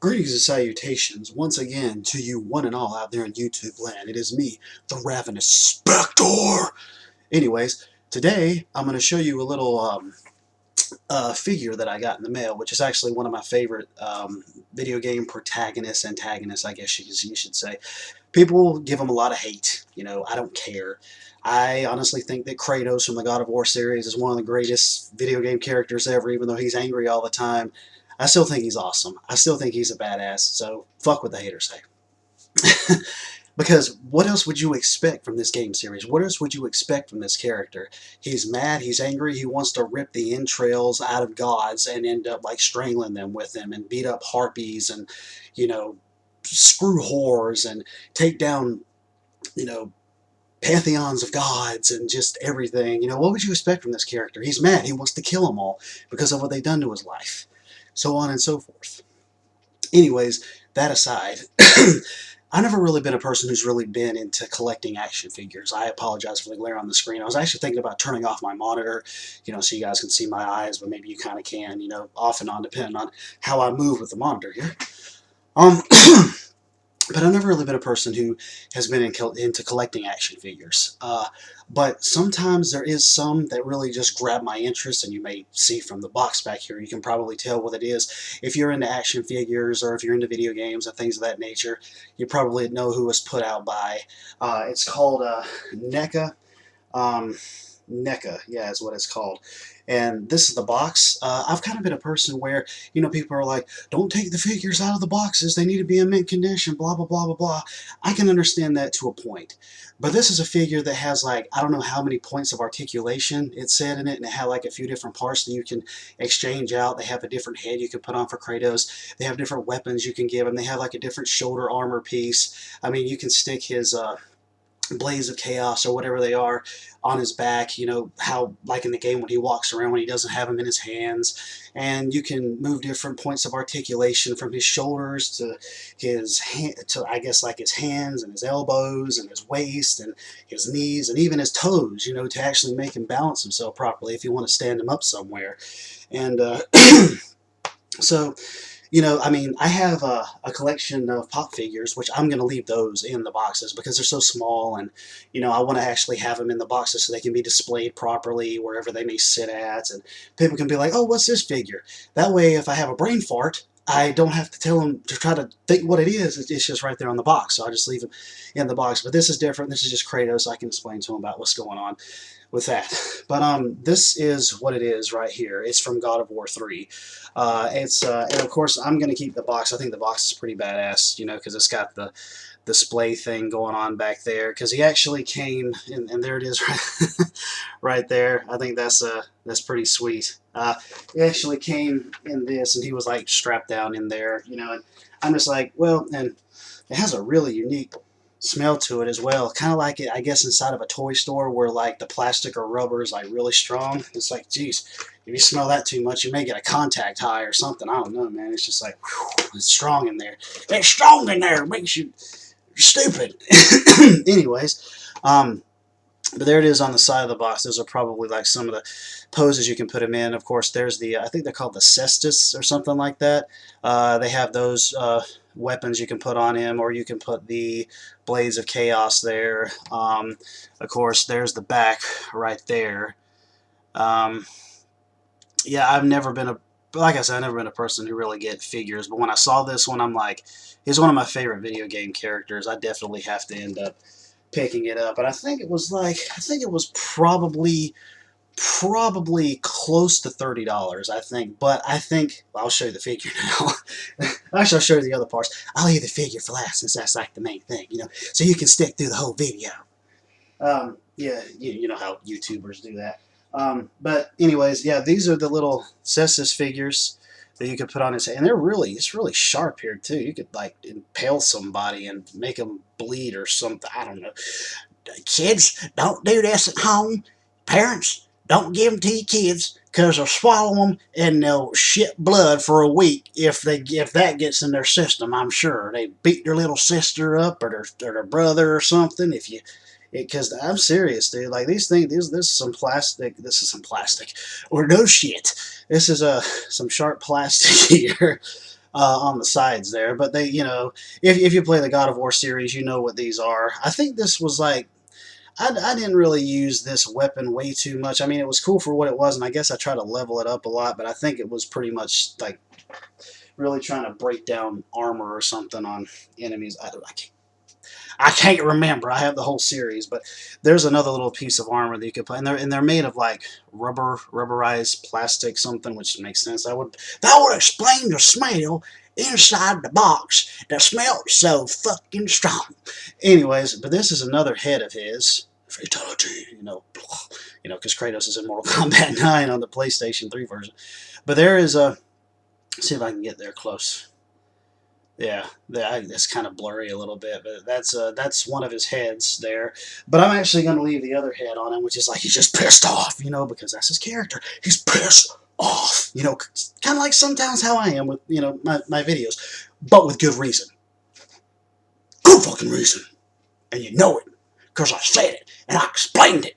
Greetings and salutations once again to you one and all out there in YouTube land. It is me, the Ravenous Spectre. Anyways, today I'm going to show you a little figure that I got in the mail, which is actually one of my favorite video game protagonists, antagonists, I guess you should say. People give him a lot of hate. You know, I don't care. I honestly think that Kratos from the God of War series is one of the greatest video game characters ever, even though he's angry all the time. I still think he's awesome. I still think he's a badass, so fuck what the haters say. Because what else would you expect from this game series? What else would you expect from this character? He's mad, he's angry, he wants to rip the entrails out of gods and end up like strangling them with them and beat up harpies and, you know, screw whores and take down, you know, pantheons of gods and just everything. You know, what would you expect from this character? He's mad, he wants to kill them all because of what they've done to his life. So on and so forth. Anyways, that aside, I've never really been a person who's really been into collecting action figures. I apologize for the glare on the screen. I was actually thinking about turning off my monitor, you know, so you guys can see my eyes, but maybe you kind of can, you know, off and on, depending on how I move with the monitor here. But I've never really been a person who has been into collecting action figures. But sometimes there is some that really just grab my interest, and you may see from the box back here, you can probably tell what it is. If you're into action figures or if you're into video games and things of that nature, you probably know who it was put out by. It's called NECA. NECA, yeah, is what it's called. And this is the box. I've kind of been a person where, you know, people are like, don't take the figures out of the boxes. They need to be in mint condition, blah, blah, blah, blah, blah. I can understand that to a point. But this is a figure that has, like, I don't know how many points of articulation it said in it, and it had, like, a few different parts that you can exchange out. They have a different head you can put on for Kratos. They have different weapons you can give him. They have, like, a different shoulder armor piece. I mean, you can stick his blades of chaos or whatever they are on his back, you know, how like in the game when he walks around when he doesn't have them in his hands, and you can move different points of articulation from his shoulders to his to I guess like his hands and his elbows and his waist and his knees and even his toes, you know, to actually make him balance himself properly if you want to stand him up somewhere. And so, you know, I mean, I have a collection of pop figures, which I'm going to leave those in the boxes because they're so small, and, you know, I want to actually have them in the boxes so they can be displayed properly wherever they may sit at, and people can be like, oh, what's this figure? That way, if I have a brain fart, I don't have to tell them to try to think what it is. It's just right there on the box, so I just leave them in the box. But this is different. This is just Kratos. I can explain to them about what's going on with that. But this is what it is right here. It's from God of War 3. And of course I'm going to keep the box. I think the box is pretty badass, you know, because it's got the display thing going on back there. Because he actually came, and there it is, right, right there. I think that's pretty sweet. He actually came in this, and he was like strapped down in there, you know. And I'm just like, well, and it has a really unique smell to it as well. Kind of like it, I guess, inside of a toy store where like the plastic or rubber is like really strong. It's like, geez, if you smell that too much, you may get a contact high or something. I don't know, man. It's just like, whew, it's strong in there. It's strong in there. It makes you stupid. Anyways, but there it is on the side of the box. Those are probably like some of the poses you can put them in. Of course, there's the, I think they're called the cestus or something like that. They have those weapons you can put on him, or you can put the blades of chaos there. Of course, there's the back right there. Yeah, I've never been a, like I said, I've never been a person who really get figures, but when I saw this one, I'm like, he's one of my favorite video game characters. I definitely have to end up picking it up. And I think it was like, I think it was probably close to $30, I think. But I think, well, I'll show you the figure now. Actually, I'll show you the other parts. I'll leave the figure for last, since that's like the main thing, you know, so you can stick through the whole video. Yeah, you know how YouTubers do that. But anyways, yeah, these are the little Cestus figures that you could put on his head, and it's really sharp here too. You could like impale somebody and make them bleed or something. I don't know. Kids, don't do this at home. Parents, don't give them to your kids, because they'll swallow them and they'll shit blood for a week if that gets in their system. I'm sure they beat their little sister up, or their brother or something. Because I'm serious, dude. Like these things, this is some plastic. This is some plastic, or no shit. This is some sharp plastic here. on the sides there. But they, you know, if you play the God of War series, you know what these are. I think this was like, I didn't really use this weapon way too much. I mean, it was cool for what it was, and I guess I tried to level it up a lot, but I think it was pretty much like really trying to break down armor or something on enemies. I can't remember. I have the whole series, but there's another little piece of armor that you could put, and they're made of like rubberized plastic something, which makes sense. That would explain the smell inside the box. The smell is so fucking strong. Anyways, but this is another head of his. Fatality, because Kratos is in Mortal Kombat 9 on the PlayStation 3 version. But there is a. See if I can get there close. Yeah, it's kind of blurry a little bit, but that's one of his heads there. But I'm actually going to leave the other head on him, which is like he's just pissed off, because that's his character. He's pissed off, kind of like sometimes how I am with my videos, but with good reason, good fucking reason, and you know it because I said it and I explained it.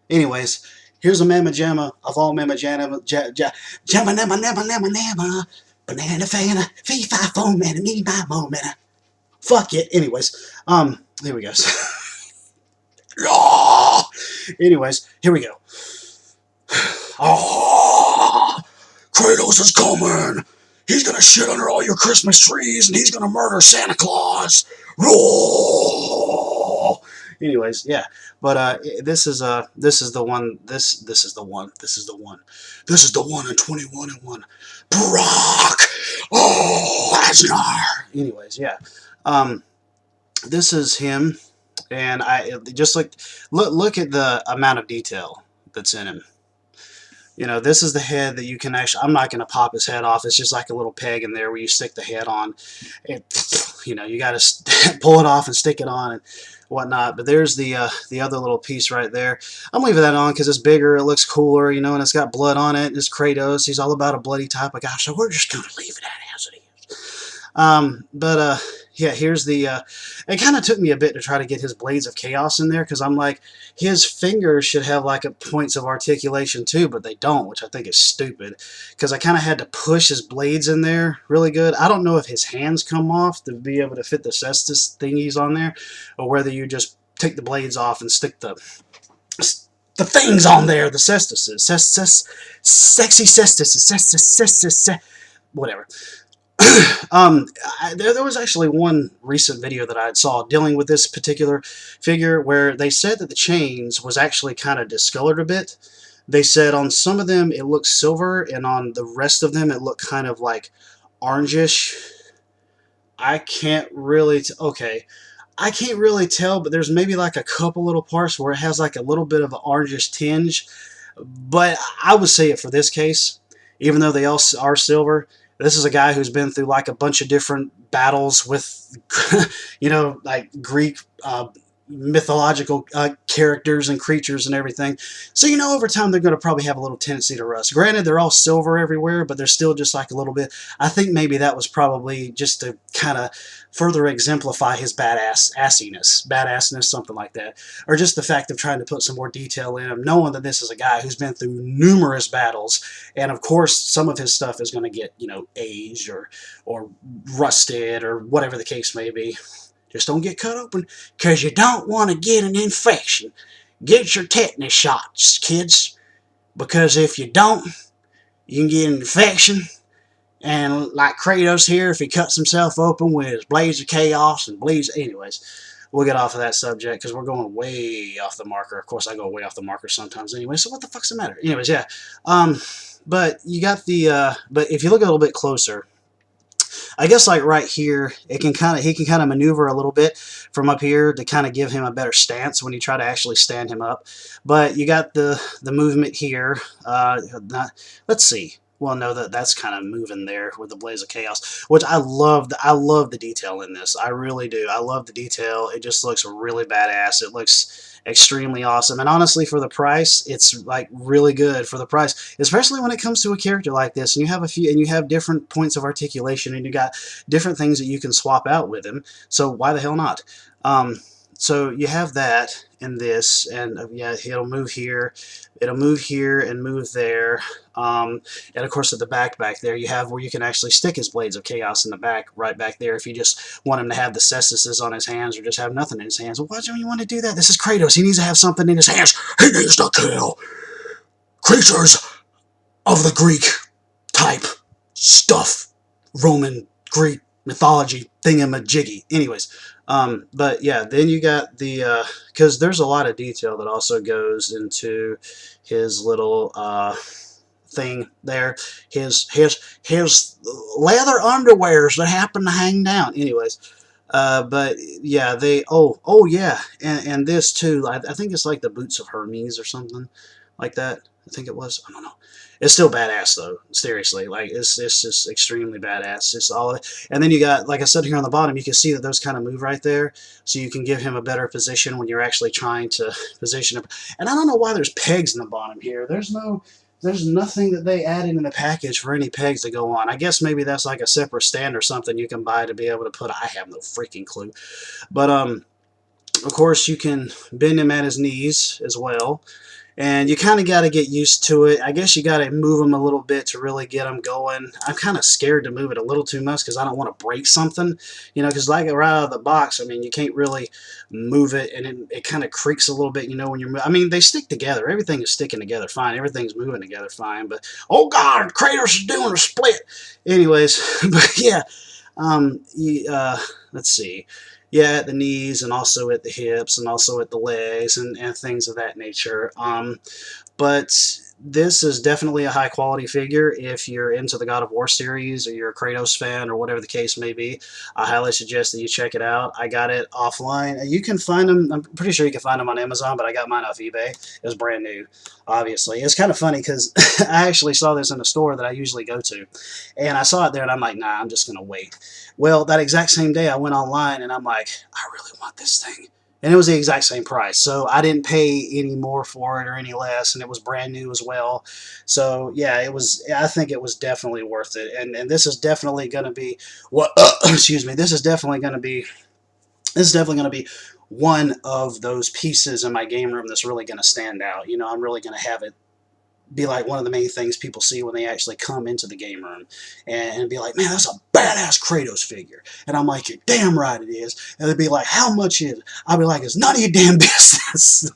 Anyways, here's a Mamma Jamma of all Mamma Jamma, Jamma Namma Namma Namma Namma. Banana fana, fee fi fo man, need my moment. Fuck it. Anyways, here we go. Anyways, here we go. Oh, Kratos is coming. He's gonna shit under all your Christmas trees, and he's gonna murder Santa Claus. Roar. Anyways, yeah, but this is the one. This is the one. This is the one. This is the one in 21 and 1. Brock. Oh, Asnar. Anyways, yeah. This is him, and I just look at the amount of detail that's in him. This is the head that you can actually. I'm not going to pop his head off. It's just like a little peg in there where you stick the head on. You got to pull it off and stick it on and whatnot. But there's the other little piece right there. I'm leaving that on because it's bigger, it looks cooler, and it's got blood on it. It's Kratos. He's all about a bloody type of guy, so we're just going to leave it as it is. Yeah, here's the. It kind of took me a bit to try to get his blades of chaos in there because I'm like, his fingers should have like points of articulation too, but they don't, which I think is stupid because I kind of had to push his blades in there really good. I don't know if his hands come off to be able to fit the cestus thingies on there, or whether you just take the blades off and stick the things on there, the cestuses, sexy cestuses, whatever. There was actually one recent video that I saw dealing with this particular figure where they said that the chains was actually kind of discolored a bit. They said on some of them it looked silver, and on the rest of them it looked kind of like orangish. I can't really I can't really tell, but there's maybe like a couple little parts where it has like a little bit of an orangish tinge. But I would say it for this case, even though they all are silver. This is a guy who's been through like a bunch of different battles with, like Greek mythological characters and creatures and everything. So, over time they're going to probably have a little tendency to rust. Granted, they're all silver everywhere, but they're still just like a little bit. I think maybe that was probably just to kind of further exemplify his badassness, something like that. Or just the fact of trying to put some more detail in him, knowing that this is a guy who's been through numerous battles, and of course some of his stuff is going to get, aged or rusted or whatever the case may be. Just don't get cut open, because you don't want to get an infection. Get your tetanus shots, kids, because if you don't, you can get an infection. And like Kratos here, if he cuts himself open with his blades of chaos and bleeds. Anyways, we'll get off of that subject because we're going way off the marker. Of course, I go way off the marker sometimes anyway, so what the fuck's the matter? Anyways, yeah. But you got the, but if you look a little bit closer, I guess like right here, he can kind of maneuver a little bit from up here to kind of give him a better stance when you try to actually stand him up. But you got the movement here. Let's see. Well, no, that's kind of moving there with the Blaze of Chaos, which I love. I love the detail in this. I really do. I love the detail. It just looks really badass. It looks extremely awesome, and honestly, for the price, it's like really good for the price, especially when it comes to a character like this. And you have different points of articulation, and you got different things that you can swap out with him. So why the hell not? So you have that in this, and yeah, it'll move here and move there, and of course at the back there you have where you can actually stick his Blades of Chaos in the back, right back there, if you just want him to have the cestuses on his hands or just have nothing in his hands. Well, why don't you want to do that? This is Kratos. He needs to have something in his hands. He needs to kill creatures of the Greek type stuff, Roman, Greek mythology thingamajiggy. Anyways, but yeah, then you got the because there's a lot of detail that also goes into his little thing there. His leather underwears that happen to hang down. Anyways. But yeah, yeah, and this too. I think it's like the boots of Hermes or something like that. I think it was. I don't know. It's still badass though. Seriously, like it's just extremely badass. It's all, and then you got, like I said here on the bottom, you can see that those kind of move right there, so you can give him a better position when you're actually trying to position him. And I don't know why there's pegs in the bottom here. There's nothing that they added in the package for any pegs to go on. I guess maybe that's like a separate stand or something you can buy to be able to put. I have no freaking clue. But of course you can bend him at his knees as well. And you kind of got to get used to it. I guess you got to move them a little bit to really get them going. I'm kind of scared to move it a little too much because I don't want to break something. You know, because like right out of the box, I mean, you can't really move it, and it kind of creaks a little bit, you know, when you're I mean, they stick together. Everything is sticking together fine. Everything's moving together fine. But, oh, God, Kratos is doing a split. Anyways, but yeah, let's see. Yeah, at the knees and also at the hips and also at the legs and things of that nature. But this is definitely a high quality figure if you're into the God of War series or you're a Kratos fan or whatever the case may be. I highly suggest that you check it out. I got it offline. You can find them, I'm pretty sure you can find them on Amazon, but I got mine off eBay. It was brand new, obviously. It's kind of funny because I actually saw this in a store that I usually go to, and I saw it there and I'm like, nah, I'm just going to wait. Well, that exact same day I went online and I'm like, I really want this thing. And it was the exact same price. So I didn't pay any more for it or any less, and it was brand new as well. So yeah, I think it was definitely worth it. And this is definitely going to be what excuse me, this is definitely going to be one of those pieces in my game room that's really going to stand out. You know, I'm really going to have it be like one of the main things people see when they actually come into the game room, and be like, man, that's a badass Kratos figure. And I'm like, you're damn right it is. And they'd be like, how much is it? I'll be like, it's none of your damn business.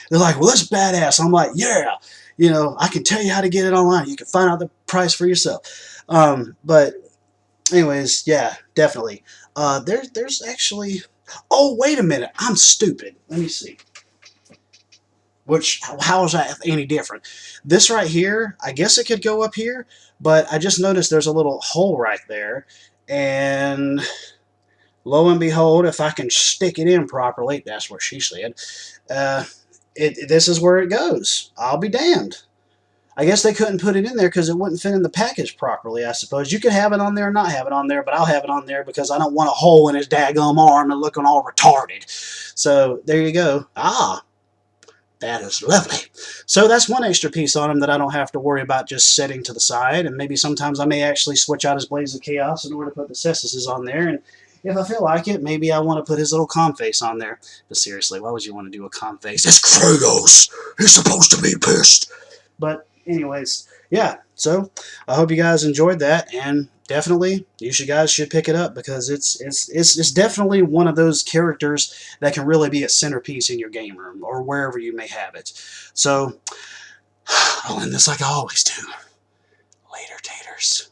They're like, well, that's badass. I'm like, yeah, you know, I can tell you how to get it online. You can find out the price for yourself. But anyways, yeah, definitely. There's actually, oh, wait a minute, I'm stupid. Let me see. Which, how is that any different? This right here, I guess it could go up here, but I just noticed there's a little hole right there, and lo and behold, if I can stick it in properly, that's what she said, uh, this is where it goes. I'll be damned. I guess they couldn't put it in there because it wouldn't fit in the package properly, I suppose. You could have it on there or not have it on there, but I'll have it on there because I don't want a hole in his daggum arm and looking all retarded. So, there you go. Ah, that is lovely. So that's one extra piece on him that I don't have to worry about just setting to the side, and maybe sometimes I may actually switch out his Blades of Chaos in order to put the cestuses on there, and if I feel like it, maybe I want to put his little calm face on there. But seriously, why would you want to do a calm face? It's Kratos! He's supposed to be pissed! But anyways, yeah, so I hope you guys enjoyed that, and definitely guys should pick it up because it's definitely one of those characters that can really be a centerpiece in your game room or wherever you may have it. So I'll end this like I always do. Later, taters.